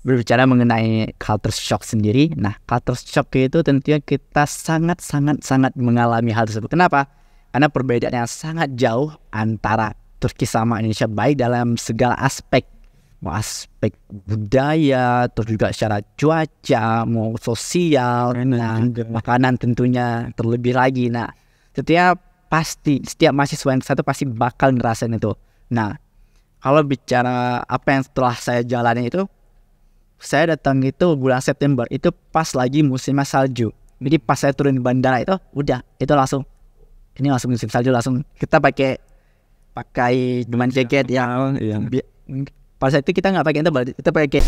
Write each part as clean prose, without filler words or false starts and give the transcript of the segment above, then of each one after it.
berbicara mengenai culture shock sendiri. Nah, culture shock itu tentunya kita sangat mengalami hal tersebut. Kenapa? Karena perbedaan yang sangat jauh antara Turki sama Indonesia, baik dalam segala aspek, mau aspek budaya, terus juga secara cuaca, mau sosial, makanan tentunya terlebih lagi. Nah, tentunya pasti setiap mahasiswa yang satu pasti bakal ngerasain itu. Nah, kalau bicara apa yang setelah saya jalani itu, saya datang itu bulan September, itu pas lagi musimnya salju. Jadi pas saya turun di bandara itu, udah, itu langsung, ini langsung musim salju, langsung kita pakai cuman jaket yang pas itu kita nggak pakai tebal, kita pakai.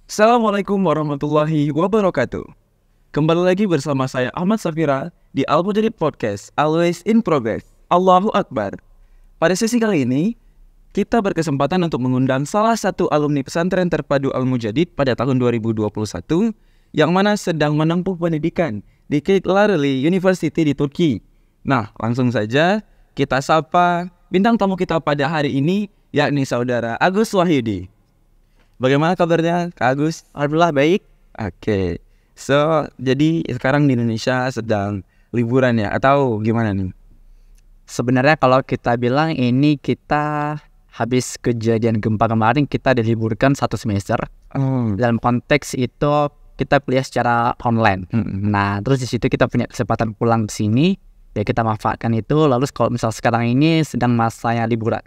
Assalamualaikum warahmatullahi wabarakatuh. Kembali lagi bersama saya Ahmad Safira di Al Mujadid Podcast, Always in Progress. Allahu Akbar. Pada sesi kali ini, kita berkesempatan untuk mengundang salah satu alumni pesantren terpadu Al Mujadid pada tahun 2021 yang mana sedang menempuh pendidikan di Kırklareli University di Turki. Nah, langsung saja kita sapa bintang tamu kita pada hari ini, yakni saudara Agus Wahyudi. Bagaimana kabarnya, Kak Agus? Alhamdulillah baik. Oke. So, jadi sekarang di Indonesia sedang liburan ya, atau gimana nih? Sebenarnya kalau kita bilang ini kita habis kejadian gempa kemarin, kita diliburkan 1 semester. Dalam konteks itu kita kuliah secara online. Nah, terus di situ kita punya kesempatan pulang ke sini, ya kita manfaatkan itu. Lalu kalau misal sekarang ini sedang masanya liburan.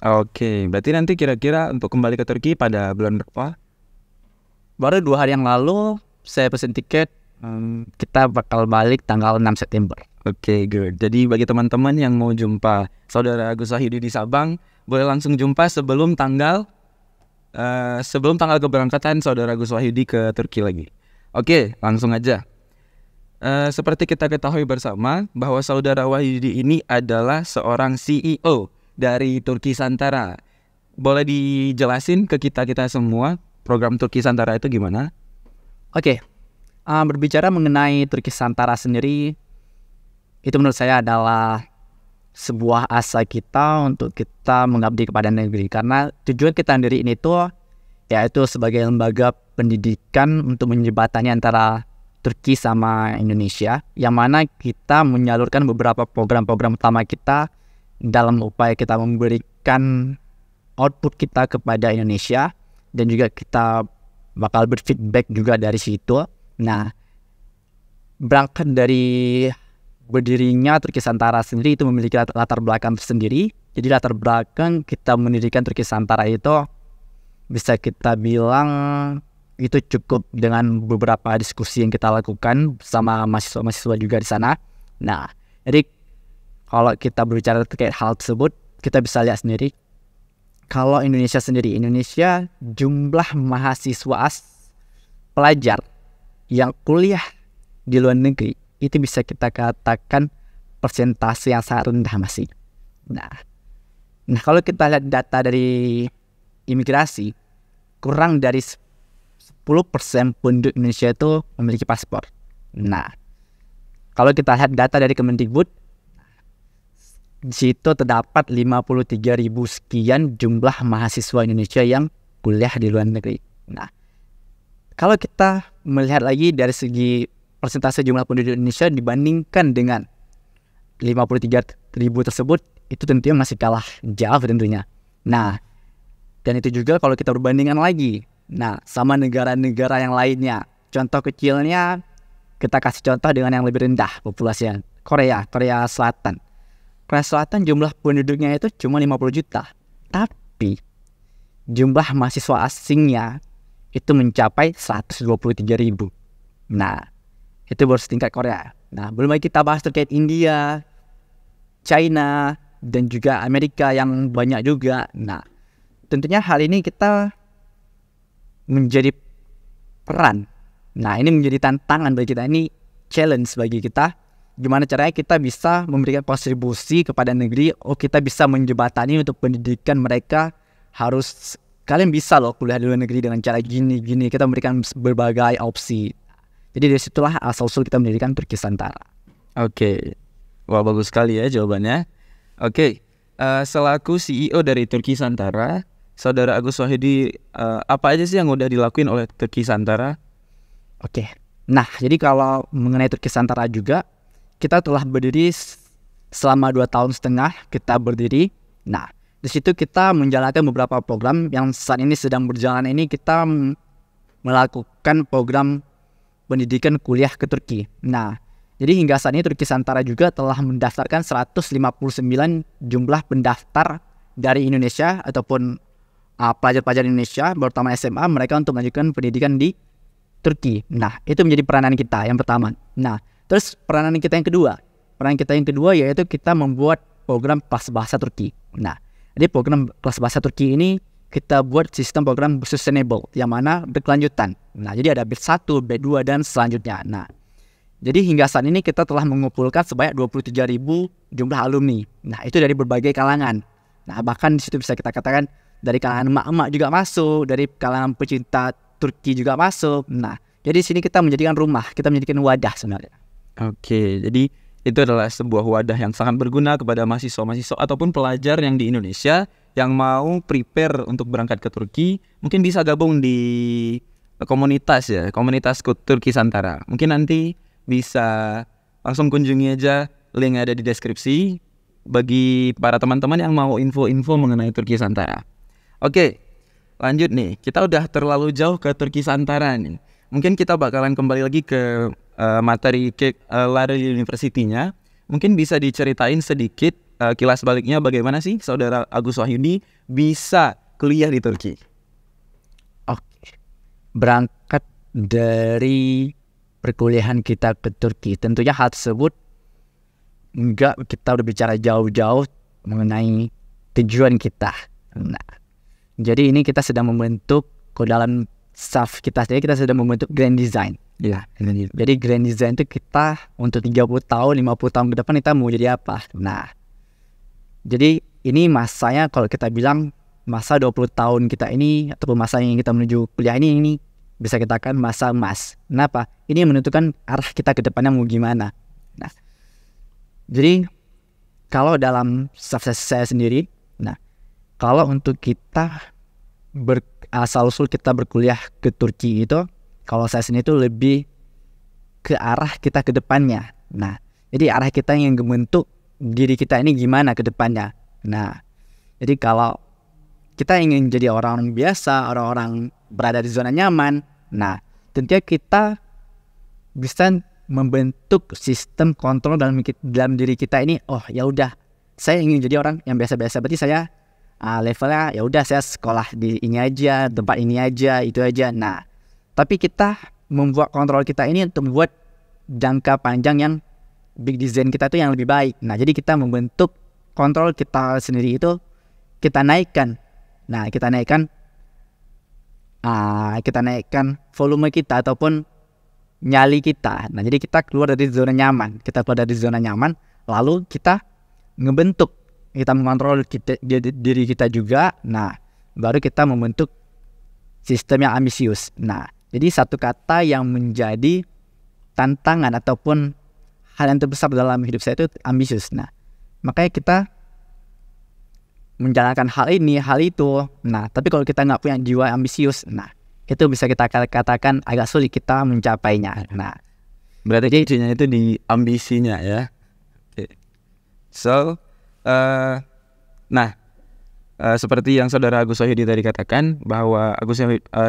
Oke, berarti nanti kira-kira untuk kembali ke Turki pada bulan berapa? Baru 2 hari yang lalu saya pesen tiket, kita bakal balik tanggal 6 September. Oke, good. Jadi bagi teman-teman yang mau jumpa saudara Agus Wahyudi di Sabang, boleh langsung jumpa sebelum tanggal keberangkatan saudara Agus Wahyudi ke Turki lagi. Oke, langsung aja. Seperti kita ketahui bersama bahwa saudara Wahyudi ini adalah seorang CEO dari Turki Santara. Boleh dijelasin ke kita semua program Turki Santara itu gimana? Oke, berbicara mengenai Turki Santara sendiri, itu menurut saya adalah sebuah asa kita untuk kita mengabdi kepada negeri. Karena tujuan kita sendiri ini tuh yaitu sebagai lembaga pendidikan untuk menjembatani antara Turki sama Indonesia, yang mana kita menyalurkan beberapa program-program utama kita dalam upaya kita memberikan output kita kepada Indonesia, dan juga kita bakal berfeedback juga dari situ. Nah, berangkat dari berdirinya Turki Santara sendiri itu memiliki latar belakang tersendiri. Jadi latar belakang kita mendirikan Turki Santara itu bisa kita bilang itu cukup dengan beberapa diskusi yang kita lakukan bersama mahasiswa-mahasiswa juga di sana. Nah, jadi kalau kita berbicara terkait hal tersebut, kita bisa lihat sendiri kalau Indonesia jumlah mahasiswa pelajar yang kuliah di luar negeri itu bisa kita katakan persentase yang sangat rendah masih. Nah kalau kita lihat data dari imigrasi, kurang dari 10% penduduk Indonesia itu memiliki paspor. Nah, kalau kita lihat data dari Kemendikbud, di situ terdapat 53.000 sekian jumlah mahasiswa Indonesia yang kuliah di luar negeri. Nah, kalau kita melihat lagi dari segi persentase jumlah penduduk Indonesia dibandingkan dengan 53.000 tersebut, itu tentunya masih kalah jauh tentunya. Nah, dan itu juga kalau kita berbandingkan lagi, nah sama negara-negara yang lainnya. Contoh kecilnya, kita kasih contoh dengan yang lebih rendah populasinya, Korea Selatan. Korea Selatan jumlah penduduknya itu cuma 50 juta. Tapi jumlah mahasiswa asingnya itu mencapai 123.000. Nah, itu baru setingkat Korea. Nah, belum lagi kita bahas terkait India, China, dan juga Amerika yang banyak juga. Nah, tentunya hal ini kita menjadi peran. Nah, ini menjadi tantangan bagi kita, ini challenge bagi kita. Gimana caranya kita bisa memberikan kontribusi kepada negeri, kita bisa menjembatani untuk pendidikan mereka. Kalian bisa loh kuliah di luar negeri dengan cara gini, kita memberikan berbagai opsi. Jadi dari situlah asal-usul kita mendirikan Turki Santara. Oke. Wah, bagus sekali ya jawabannya. Oke, selaku CEO dari Turki Santara, Saudara Agus Wahyudi, apa aja sih yang udah dilakuin oleh Turki Santara? Oke. Nah, jadi kalau mengenai Turki Santara juga, kita telah berdiri selama 2 tahun setengah kita berdiri. Nah, di situ kita menjalankan beberapa program yang saat ini sedang berjalan ini. Kita melakukan program pendidikan kuliah ke Turki. Nah, jadi hingga saat ini Turki Santara juga telah mendaftarkan 159 jumlah pendaftar dari Indonesia ataupun pelajar-pelajar Indonesia, terutama SMA, mereka untuk melanjutkan pendidikan di Turki. Nah, itu menjadi peranan kita yang pertama. Nah, terus peranan kita yang kedua. Peranan kita yang kedua yaitu kita membuat program kelas bahasa Turki. Nah, jadi program kelas bahasa Turki ini kita buat sistem program sustainable yang mana berkelanjutan. Nah, jadi ada B1, B2 dan selanjutnya. Nah, jadi hingga saat ini kita telah mengumpulkan sebanyak 23.000 jumlah alumni. Nah, itu dari berbagai kalangan. Nah, bahkan di situ bisa kita katakan dari kalangan emak-emak juga masuk, dari kalangan pecinta Turki juga masuk. Nah, jadi di sini kita menjadikan rumah, kita menjadikan wadah sebenarnya. Oke, jadi itu adalah sebuah wadah yang sangat berguna kepada mahasiswa-mahasiswa ataupun pelajar yang di Indonesia yang mau prepare untuk berangkat ke Turki. Mungkin bisa gabung di komunitas ya, komunitas Turki Santara. Mungkin nanti bisa langsung kunjungi aja link yang ada di deskripsi bagi para teman-teman yang mau info-info mengenai Turki Santara. Oke, lanjut nih. Kita udah terlalu jauh ke Turki Santara nih. Mungkin kita bakalan kembali lagi ke materi Lari University-nya. Mungkin bisa diceritain sedikit kilas baliknya bagaimana sih Saudara Agus Wahyudi bisa kuliah di Turki? Oke. Berangkat dari perkuliahan kita ke Turki, tentunya hal tersebut enggak kita udah bicara jauh-jauh mengenai tujuan kita. Nah, jadi ini kita sedang membentuk dalam staff kita sendiri, kita sedang membentuk grand design. Ya, jadi grand design itu kita untuk 30 tahun, 50 tahun ke depan kita mau jadi apa. Nah, jadi ini masanya kalau kita bilang masa 20 tahun kita ini ataupun masa yang kita menuju kuliah ini bisa kita katakan masa emas. Kenapa? Ini menentukan arah kita ke depannya mau gimana. Nah, jadi kalau dalam staff saya sendiri, nah, kalau untuk kita asal-usul kita berkuliah ke Turki itu, kalau saya sendiri itu lebih ke arah kita ke depannya. Nah, jadi arah kita yang membentuk diri kita ini gimana ke depannya. Nah, jadi kalau kita ingin jadi orang biasa, orang-orang berada di zona nyaman, nah, tentunya kita bisa membentuk sistem kontrol dalam diri kita ini. Oh, ya udah, saya ingin jadi orang yang biasa-biasa. Berarti saya levelnya ya udah saya sekolah di ini aja, tempat ini aja, itu aja. Nah, tapi kita membuat kontrol kita ini untuk membuat jangka panjang yang big design kita itu yang lebih baik. Nah, jadi kita membentuk kontrol kita sendiri itu kita naikkan. Nah, kita naikkan volume kita ataupun nyali kita. Nah, jadi kita keluar dari zona nyaman. Kita keluar dari zona nyaman, lalu kita ngebentuk, kita mengontrol diri kita juga. Nah, baru kita membentuk sistem yang ambisius. Nah, jadi satu kata yang menjadi tantangan ataupun hal yang terbesar dalam hidup saya itu ambisius. Nah, makanya kita menjalankan hal ini, hal itu. Nah, tapi kalau kita nggak punya jiwa ambisius, nah, itu bisa kita katakan agak sulit kita mencapainya. Nah, berarti kuncinya itu di ambisinya ya. So, seperti yang Saudara Agus Wahyudi tadi katakan bahwa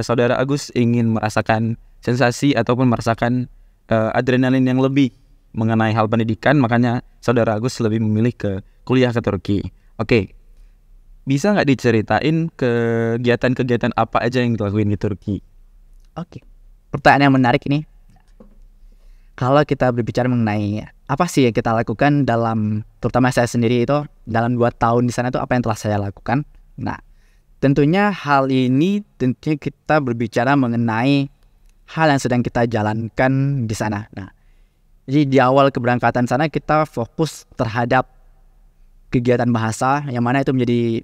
Saudara Agus ingin merasakan sensasi ataupun merasakan adrenalin yang lebih mengenai hal pendidikan, makanya Saudara Agus lebih memilih ke kuliah ke Turki. Oke, bisa nggak diceritain kegiatan-kegiatan apa aja yang dilakuin di Turki? Oke, pertanyaan yang menarik ini. Kalau kita berbicara mengenai apa sih yang kita lakukan terutama saya sendiri itu dalam 2 tahun di sana itu apa yang telah saya lakukan. Nah, tentunya hal ini tentunya kita berbicara mengenai hal yang sedang kita jalankan di sana. Nah, jadi di awal keberangkatan sana kita fokus terhadap kegiatan bahasa yang mana itu menjadi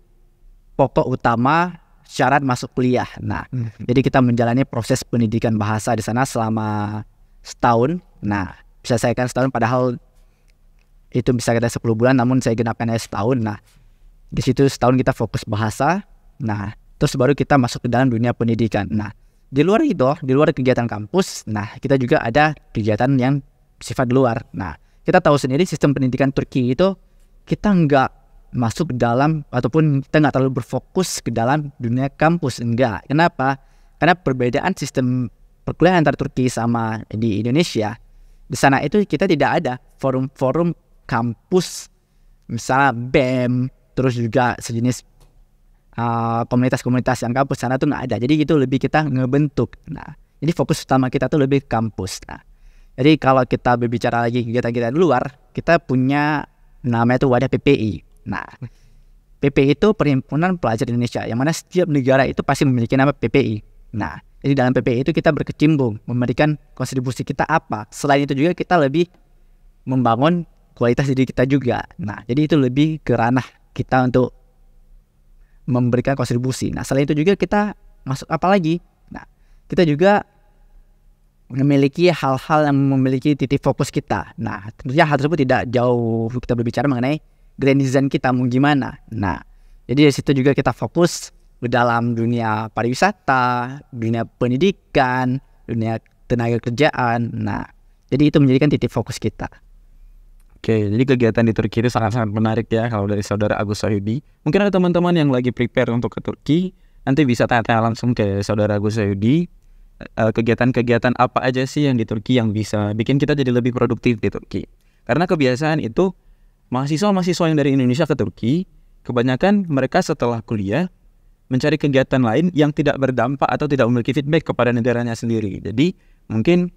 pokok utama syarat masuk kuliah. Nah, jadi kita menjalani proses pendidikan bahasa di sana selama setahun. Nah, bisa saya katakan setahun, padahal itu bisa kita 10 bulan, namun saya genapkan setahun. Nah, di situ setahun kita fokus bahasa. Nah, terus baru kita masuk ke dalam dunia pendidikan. Nah, di luar itu, di luar kegiatan kampus, nah kita juga ada kegiatan yang sifat luar. Nah, kita tahu sendiri sistem pendidikan Turki itu kita nggak masuk ke dalam, ataupun kita nggak terlalu berfokus ke dalam dunia kampus. Enggak. Kenapa? Karena perbedaan sistem perkuliahan antara Turki sama di Indonesia. Di sana itu kita tidak ada forum-forum kampus, misalnya BEM, terus juga sejenis komunitas-komunitas yang kampus sana tuh nggak ada. Jadi itu lebih kita ngebentuk. Nah, jadi fokus utama kita tuh lebih kampus. Nah, jadi kalau kita berbicara lagi kegiatan-kegiatan di luar, kita punya namanya tuh wadah PPI. Nah, PPI itu Perhimpunan Pelajar Indonesia, yang mana setiap negara itu pasti memiliki nama PPI. Nah, jadi dalam PPI itu kita berkecimpung, memberikan kontribusi kita apa. Selain itu juga kita lebih membangun kualitas diri kita juga. Nah, jadi itu lebih ke ranah kita untuk memberikan kontribusi. Nah, selain itu juga kita masuk apa lagi? Nah, kita juga memiliki hal-hal yang memiliki titik fokus kita. Nah, tentunya hal tersebut tidak jauh kita berbicara mengenai grand design kita mau gimana. Nah, jadi di situ juga kita fokus ke dalam dunia pariwisata, dunia pendidikan, dunia tenaga kerjaan. Nah, jadi itu menjadikan titik fokus kita. Oke, jadi kegiatan di Turki itu sangat-sangat menarik ya kalau dari saudara Agus Wahyudi. Mungkin ada teman-teman yang lagi prepare untuk ke Turki, nanti bisa tanya-tanya langsung ke saudara Agus Wahyudi. Kegiatan-kegiatan apa aja sih yang di Turki yang bisa bikin kita jadi lebih produktif di Turki. Karena kebiasaan itu mahasiswa-mahasiswa yang dari Indonesia ke Turki, kebanyakan mereka setelah kuliah mencari kegiatan lain yang tidak berdampak atau tidak memiliki feedback kepada negaranya sendiri. Jadi mungkin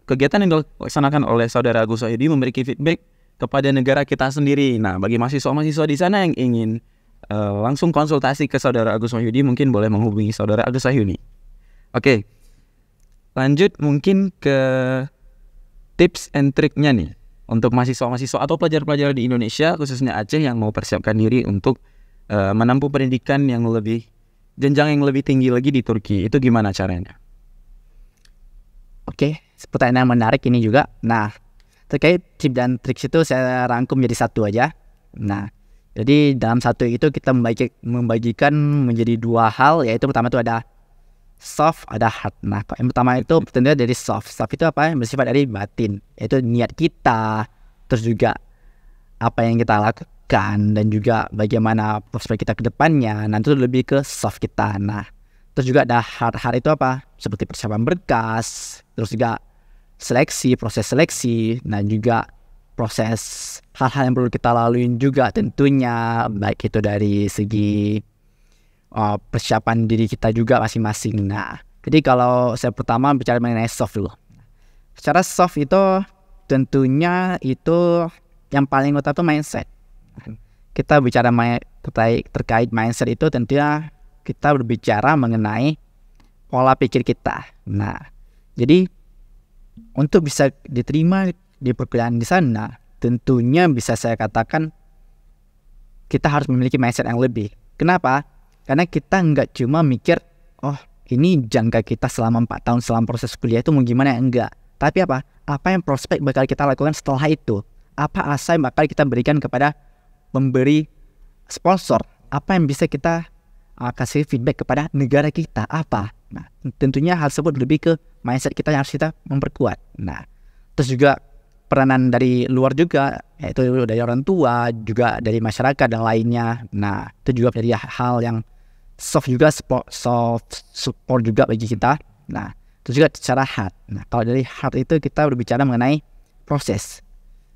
kegiatan yang dilaksanakan oleh saudara Agus Wahyudi memberikan feedback kepada negara kita sendiri. Nah, bagi mahasiswa-mahasiswa di sana yang ingin langsung konsultasi ke saudara Agus Wahyudi, mungkin boleh menghubungi saudara Agus Wahyudi. Oke, lanjut mungkin ke tips and triknya nih untuk mahasiswa-mahasiswa atau pelajar-pelajar di Indonesia, khususnya Aceh yang mau persiapkan diri untuk menempuh pendidikan yang lebih jenjang yang lebih tinggi lagi di Turki. Itu gimana caranya? Oke, pertanyaan yang menarik ini juga. Nah, terkait tips dan trik itu saya rangkum jadi satu aja. Nah, jadi dalam satu itu kita membagikan menjadi dua hal, yaitu pertama itu ada soft, ada hard. Nah, yang pertama itu tentunya dari soft. Soft itu apa? Yang bersifat dari batin, yaitu niat kita, terus juga apa yang kita lakukan, dan juga bagaimana prospek kita ke depannya. Nah, itu lebih ke soft kita. Nah, terus juga ada hard. Hard itu apa? Seperti persiapan berkas, terus juga proses seleksi, dan juga proses hal-hal yang perlu kita laluin juga tentunya, baik itu dari segi persiapan diri kita juga masing-masing. Nah, jadi kalau saya pertama bicara mengenai soft dulu. Secara soft itu tentunya itu yang paling utama itu mindset. Kita bicara terkait mindset itu tentunya kita berbicara mengenai pola pikir kita. Nah, jadi untuk bisa diterima di perkuliahan di sana, tentunya bisa saya katakan kita harus memiliki mindset yang lebih. Kenapa? Karena kita nggak cuma mikir, oh ini jangka kita selama 4 tahun selama proses kuliah itu mau gimana, enggak. Tapi apa? Apa yang prospek bakal kita lakukan setelah itu? Apa asa yang bakal kita berikan kepada pemberi sponsor? Apa yang bisa kita kasih feedback kepada negara kita? Apa? Nah, tentunya hal tersebut lebih ke mindset kita yang harus kita memperkuat. Nah, terus juga peranan dari luar juga, yaitu dari orang tua, juga dari masyarakat dan lainnya. Nah, itu juga menjadi hal yang soft juga, soft support juga bagi kita. Nah, itu juga secara hard. Nah, kalau dari hard itu kita berbicara mengenai proses.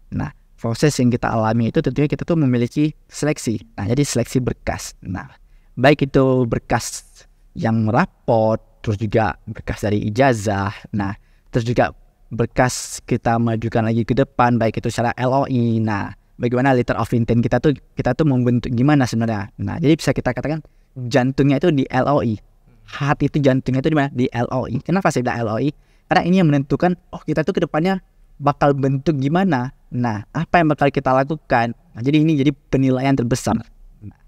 Nah, proses yang kita alami itu tentunya kita tuh memiliki seleksi. Nah, jadi seleksi berkas. Nah, baik itu berkas yang raport, terus juga berkas dari ijazah. Nah, terus juga berkas kita majukan lagi ke depan, baik itu secara LOI. Nah, bagaimana letter of intent kita tuh membentuk gimana sebenarnya. Nah, jadi bisa kita katakan jantungnya itu di LOI. Hati itu jantungnya itu di mana? Di LOI. Kenapa saya bilang LOI? Karena ini yang menentukan, oh kita tuh ke depannya bakal bentuk gimana. Nah, apa yang bakal kita lakukan. Nah, jadi ini jadi penilaian terbesar. Nah,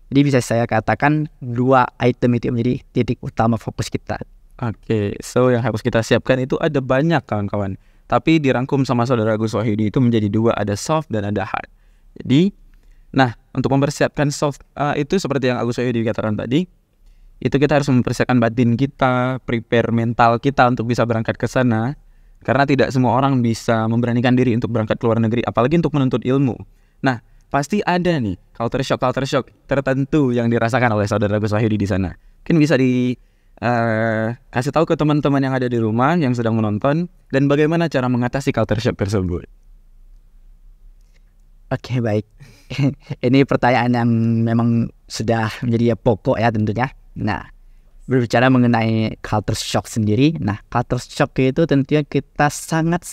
jadi bisa saya katakan dua item itu menjadi titik utama fokus kita. Oke, so yang harus kita siapkan itu ada banyak kawan-kawan. tapi dirangkum sama saudara Agus Wahyudi itu menjadi dua, ada soft dan ada hard. Jadi, nah untuk mempersiapkan soft itu seperti yang Agus Wahyudi katakan tadi, itu kita harus mempersiapkan batin kita, prepare mental kita untuk bisa berangkat ke sana. Karena tidak semua orang bisa memberanikan diri untuk berangkat ke luar negeri, apalagi untuk menuntut ilmu. Nah, pasti ada nih culture shock tertentu yang dirasakan oleh saudara Agus Wahyudi di sana. Mungkin bisa kasih tahu ke teman-teman yang ada di rumah yang sedang menonton, dan bagaimana cara mengatasi culture shock tersebut. Oke, baik. Ini pertanyaan yang memang sudah menjadi pokok ya tentunya. Nah, berbicara mengenai culture shock sendiri, nah culture shock itu tentunya kita sangat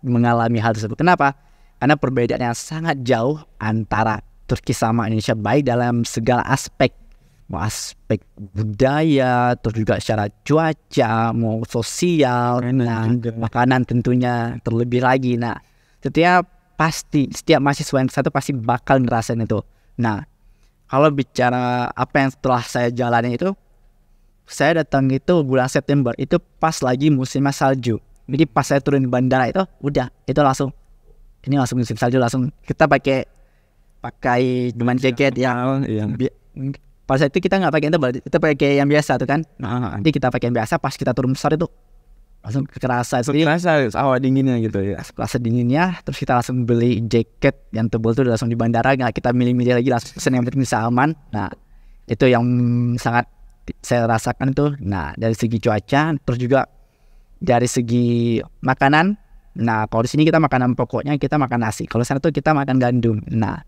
mengalami hal tersebut. Kenapa? Karena perbedaan yang sangat jauh antara Turki sama Indonesia, baik dalam segala aspek, mau aspek budaya, terus juga secara cuaca, mau sosial, makanan tentunya terlebih lagi. Nah, setiap mahasiswa yang satu pasti bakal ngerasain itu. Nah, kalau bicara apa yang setelah saya jalani itu, saya datang itu bulan September, itu pas lagi musim salju. Jadi pas saya turun di bandara itu, udah, itu langsung musim salju, langsung kita pakai cuman jaket yang pas itu kita nggak pakai tebal, kita pakai yang biasa tuh kan. Nanti kita pakai yang biasa, pas kita turun besar itu langsung kerasa hawa dinginnya gitu ya. Kerasa dinginnya, terus kita langsung beli jaket yang tebal tuh langsung di bandara, nggak kita milih-milih lagi, langsung pesen yang penting bisa aman. Nah, itu yang sangat saya rasakan itu. Nah, dari segi cuaca, terus juga dari segi makanan. Nah, kalau di sini kita makanan pokoknya kita makan nasi. Kalau sana tuh kita makan gandum. Nah,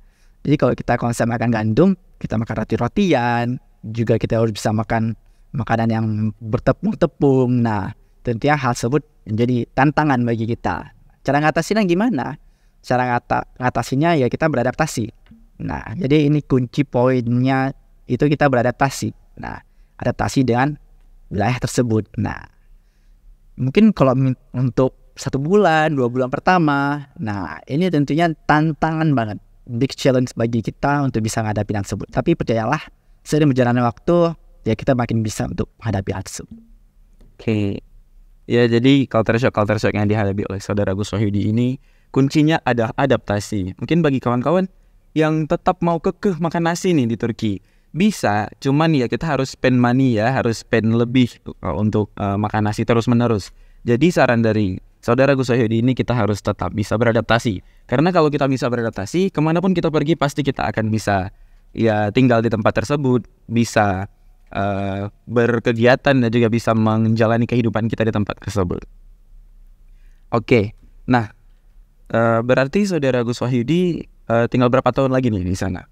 jadi kalau kita konsep makan gandum, kita makan roti-rotian, juga kita harus bisa makan makanan yang bertepung-tepung. Nah, tentunya hal tersebut menjadi tantangan bagi kita. Cara ngatasinnya gimana? Cara ngatasinnya ya kita beradaptasi. Nah, jadi ini kunci poinnya itu kita beradaptasi. Nah, adaptasi dengan wilayah tersebut. Nah, mungkin kalau untuk 1 bulan, 2 bulan pertama, nah ini tentunya tantangan banget, big challenge bagi kita untuk bisa menghadapi hal tersebut. Tapi percayalah, seiring berjalannya waktu, ya kita makin bisa untuk menghadapi hal tersebut. Oke. Ya, jadi culture shock yang dihadapi oleh saudara Agus Wahyudi ini kuncinya ada adaptasi. Mungkin bagi kawan-kawan yang tetap mau kekeh makan nasi nih di Turki, bisa, cuman ya kita harus spend money ya, harus spend lebih untuk makan nasi terus menerus. Jadi saran dari saudara Agus Wahyudi ini, kita harus tetap bisa beradaptasi. Karena kalau kita bisa beradaptasi, kemanapun kita pergi pasti kita akan bisa ya tinggal di tempat tersebut, bisa berkegiatan dan juga bisa menjalani kehidupan kita di tempat tersebut. Oke, nah berarti saudara Agus Wahyudi tinggal berapa tahun lagi nih di sana?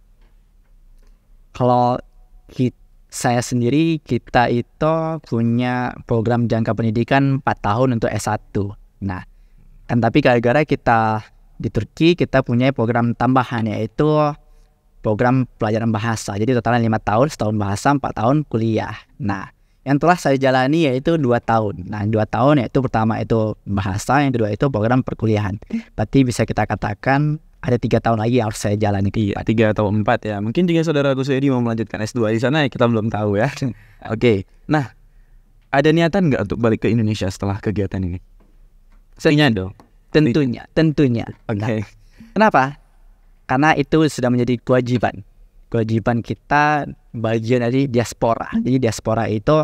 Kalau saya sendiri, kita itu punya program jangka pendidikan 4 tahun untuk S1. Nah, kan tapi gara-gara kita di Turki, kita punya program tambahan, yaitu program pelajaran bahasa. Jadi totalnya 5 tahun, setahun bahasa, 4 tahun kuliah. Nah, yang telah saya jalani yaitu 2 tahun. Nah, 2 tahun yaitu pertama itu bahasa, yang kedua itu program perkuliahan. Berarti bisa kita katakan ada 3 tahun lagi yang harus saya jalani. Iya, 3 atau 4 ya. Mungkin jika saudara Agus Wahyudi mau melanjutkan S2 di sana ya kita belum tahu ya. Oke. Nah, ada niatan nggak untuk balik ke Indonesia setelah kegiatan ini? Sebenarnya dong. Tentunya. Oke. Nah, kenapa? Karena itu sudah menjadi kewajiban kita, bagian dari diaspora. Jadi diaspora itu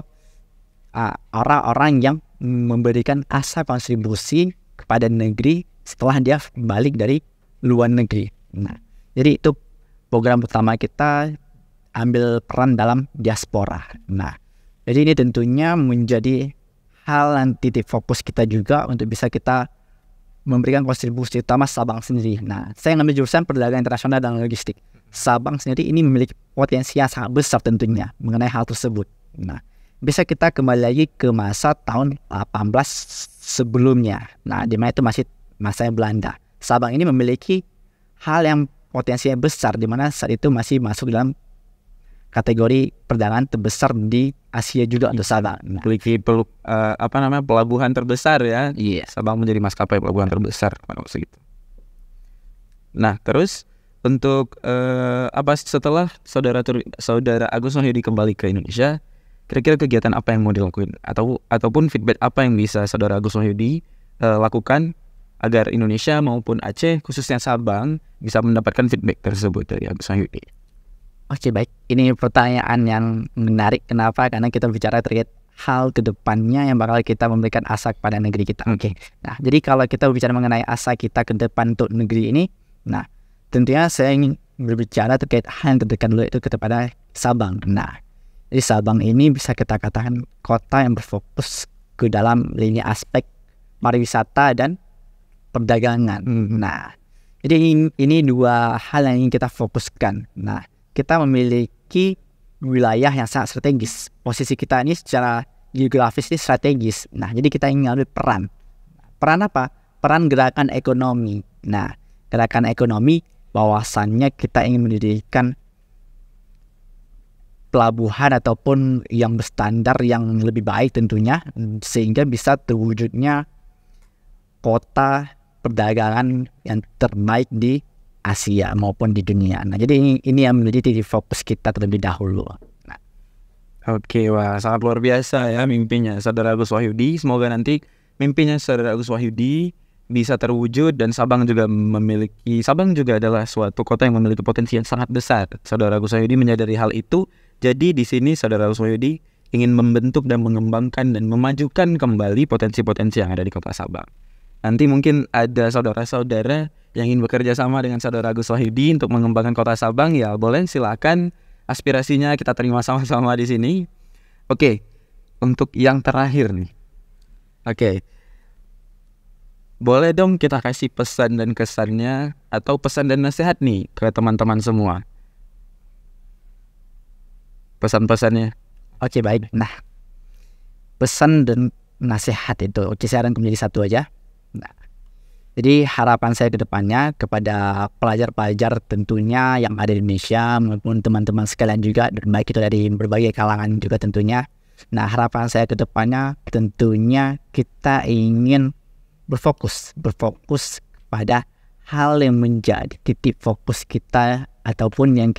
orang-orang yang memberikan asa kontribusi kepada negeri setelah dia balik dari luar negeri. Nah, jadi itu program pertama kita, ambil peran dalam diaspora. Nah, jadi ini tentunya menjadi hal yang titik fokus kita juga untuk bisa kita memberikan kontribusi utama Sabang sendiri. Nah, saya ngambil jurusan perdagangan internasional dan logistik. Sabang sendiri ini memiliki potensi yang sangat besar tentunya mengenai hal tersebut. Nah, bisa kita kembali lagi ke masa tahun 18 sebelumnya. Nah, di mana itu masih masa Belanda. Sabang ini memiliki hal yang potensinya besar, di mana saat itu masih masuk dalam kategori perdagangan terbesar di Asia juga untuk Sabang. Nah, pelabuhan terbesar ya. Iya. Sabang menjadi maskapai pelabuhan terbesar pada waktu itu. Nah, terus untuk setelah saudara Agus Wahyudi kembali ke Indonesia, kira-kira kegiatan apa yang mau dilakuin ataupun feedback apa yang bisa saudara Agus Wahyudi lakukan agar Indonesia maupun Aceh, khususnya Sabang, bisa mendapatkan feedback tersebut dari Agus Wahyudi? Oke, baik. Ini pertanyaan yang menarik. Kenapa? Karena kita bicara terkait hal kedepannya yang bakal kita memberikan asa kepada negeri kita. Oke. Nah, jadi kalau kita bicara mengenai asa kita ke depan untuk negeri ini, nah, tentunya saya ingin berbicara terkait hal yang terdekat dulu, itu kepada Sabang. Nah, jadi Sabang ini bisa kita katakan kota yang berfokus ke dalam lini aspek pariwisata dan perdagangan. Nah, jadi ini dua hal yang ingin kita fokuskan. Nah, kita memiliki wilayah yang sangat strategis. Posisi kita ini secara geografis ini strategis. Nah, jadi kita ingin ambil peran. Peran apa? Peran gerakan ekonomi. Nah, gerakan ekonomi bahwasannya kita ingin mendirikan pelabuhan ataupun yang berstandar yang lebih baik tentunya, sehingga bisa terwujudnya kota perdagangan yang terbaik di Asia maupun di dunia. Nah, jadi ini yang menjadi titik fokus kita terlebih dahulu. Nah. Oke, wah sangat luar biasa ya mimpinya Saudara Agus Wahyudi. Semoga nanti mimpinya Saudara Agus Wahyudi bisa terwujud, dan Sabang juga adalah suatu kota yang memiliki potensi yang sangat besar. Saudara Agus Wahyudi menyadari hal itu. Jadi di sini Saudara Agus Wahyudi ingin membentuk dan mengembangkan dan memajukan kembali potensi-potensi yang ada di kota Sabang. Nanti mungkin ada saudara-saudara yang ingin bekerja sama dengan Saudara Agus Wahyudi untuk mengembangkan kota Sabang, ya boleh, silakan. Aspirasinya kita terima sama-sama di sini. Oke, untuk yang terakhir nih. Oke. Boleh dong kita kasih pesan dan kesannya atau pesan dan nasihat nih ke teman-teman semua. Pesan-pesannya. Oke, baik. Nah, pesan dan nasihat itu, oke, saya rangkum menjadi satu aja. Nah, jadi harapan saya ke depannya kepada pelajar-pelajar tentunya yang ada di Indonesia maupun teman-teman sekalian juga, baik itu dari berbagai kalangan juga tentunya. Nah, harapan saya ke depannya tentunya kita ingin berfokus pada hal yang menjadi titik fokus kita ataupun yang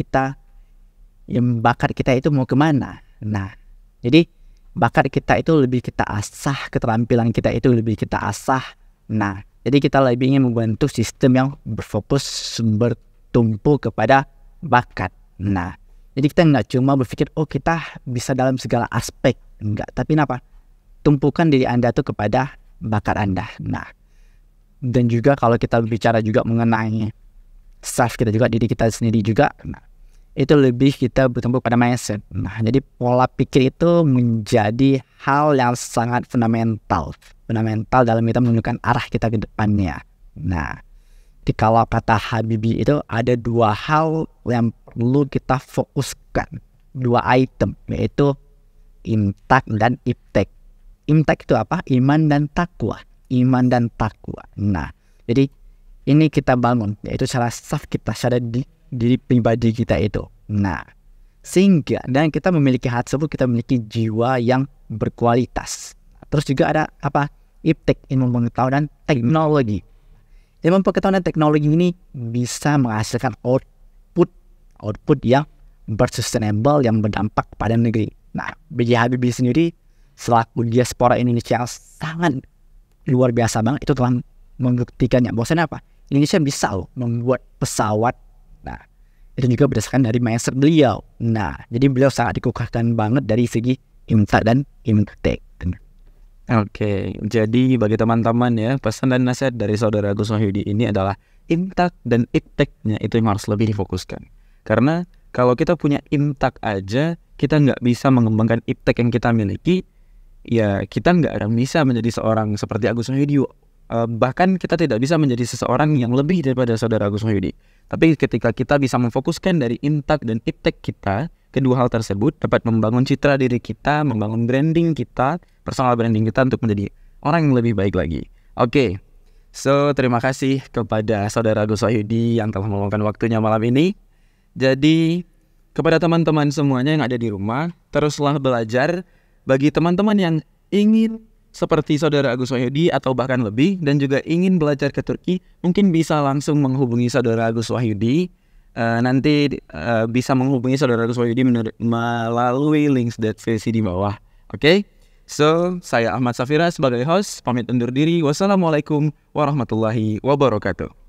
bakat kita itu mau kemana. Nah, jadi bakat kita itu lebih kita asah, keterampilan kita itu lebih kita asah. Nah, jadi kita lebih ingin membentuk sistem yang berfokus bertumpu kepada bakat. Nah, jadi kita nggak cuma berpikir kita bisa dalam segala aspek, enggak. Tapi apa? Tumpukan diri Anda tuh kepada bakat Anda. Nah, dan juga kalau kita bicara juga mengenai self kita juga, diri kita sendiri juga, nah, itu lebih kita bertumpu pada mindset. Nah, jadi pola pikir itu menjadi hal yang sangat fundamental dalam kita menentukan arah kita ke depannya. Nah, jadi kalau kata Habibie itu ada dua hal yang perlu kita fokuskan, dua item, yaitu imtak dan iptek. Imtak itu apa? Iman dan takwa. Nah, jadi ini kita bangun, yaitu secara self kita, secara diri pribadi kita itu. Nah, sehingga dan kita memiliki hal tersebut, kita memiliki jiwa yang berkualitas. Terus juga ada apa? Iptek, ilmu pengetahuan dan teknologi. Ilmu pengetahuan dan teknologi ini bisa menghasilkan output yang bersustainable, yang berdampak pada negeri. Nah, B.J. Habibie sendiri selaku diaspora Indonesia yang sangat luar biasa banget, itu telah membuktikannya bahwasanya apa? Indonesia bisa membuat pesawat. Nah, itu juga berdasarkan dari mindset beliau. Nah, jadi beliau sangat dikukuhkan banget dari segi imtak dan imtek. Oke, jadi bagi teman-teman ya, pesan dan nasihat dari Saudara Agus Wahyudi ini adalah imtak dan ipteknya itu yang harus lebih difokuskan. Karena kalau kita punya imtak aja, kita nggak bisa mengembangkan iptek yang kita miliki, ya kita nggak akan bisa menjadi seorang seperti Agus Wahyudi. Bahkan kita tidak bisa menjadi seseorang yang lebih daripada Saudara Agus Wahyudi. Tapi ketika kita bisa memfokuskan dari imtak dan iptek kita, kedua hal tersebut dapat membangun citra diri kita, membangun branding kita, personal branding kita untuk menjadi orang yang lebih baik lagi. Oke, so terima kasih kepada Saudara Agus Wahyudi yang telah meluangkan waktunya malam ini. Jadi kepada teman-teman semuanya yang ada di rumah, teruslah belajar. Bagi teman-teman yang ingin seperti Saudara Agus Wahyudi atau bahkan lebih dan juga ingin belajar ke Turki, mungkin bisa langsung menghubungi Saudara Agus Wahyudi. Nanti bisa menghubungi Saudara Agus Wahyudi melalui links deskripsi di bawah. Oke? So, saya Ahmad Safira sebagai host, pamit undur diri. Wassalamualaikum warahmatullahi wabarakatuh.